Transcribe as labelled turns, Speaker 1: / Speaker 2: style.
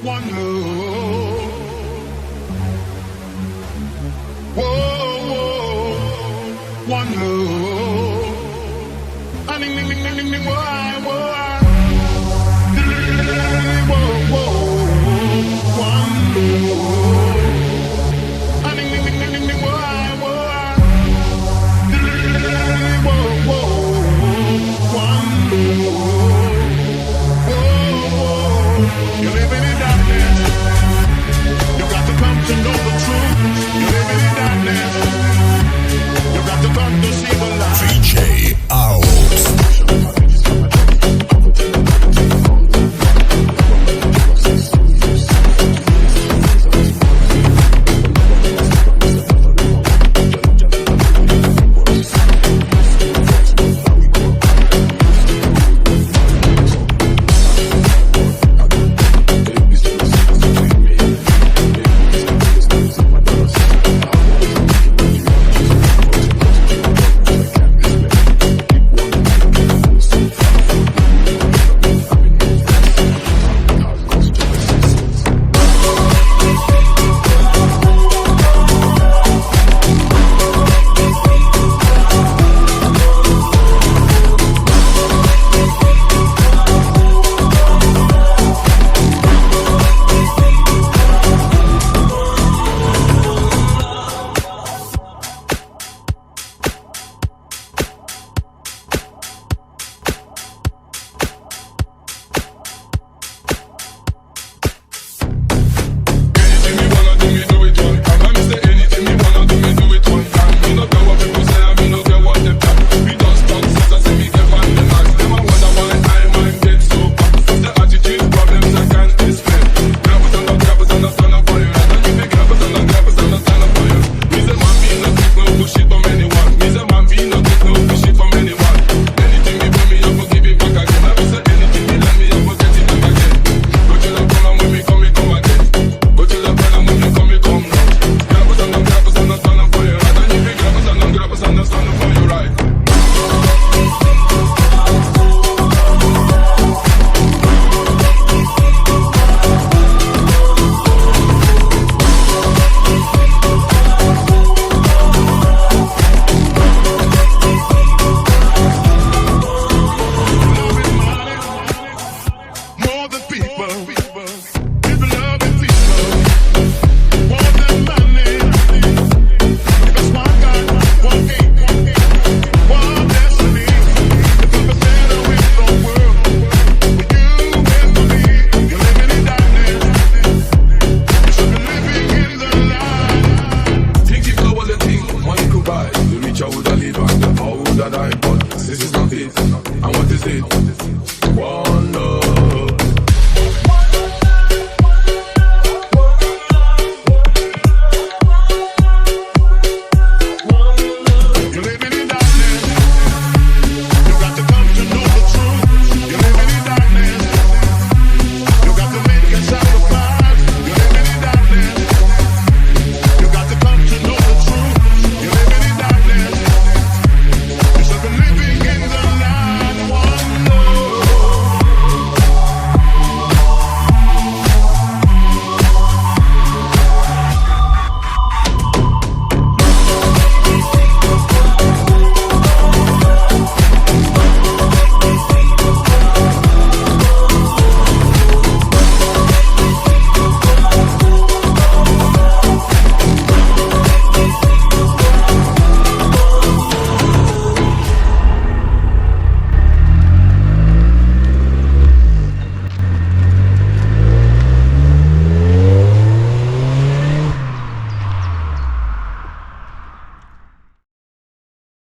Speaker 1: one love. Whoa, whoa, one love. Ah, ding, ding, ding, ding, ding, ding, whoa, whoa, whoa, whoa, one love. Ah, ding, ding, ding, ding, ding, ding, whoa, whoa, whoa, whoa, one love. You're living in darkness. You got to come to know the truth. You're living in darkness. You got to come to see the light. DJ out.
Speaker 2: This is not it, and what is it?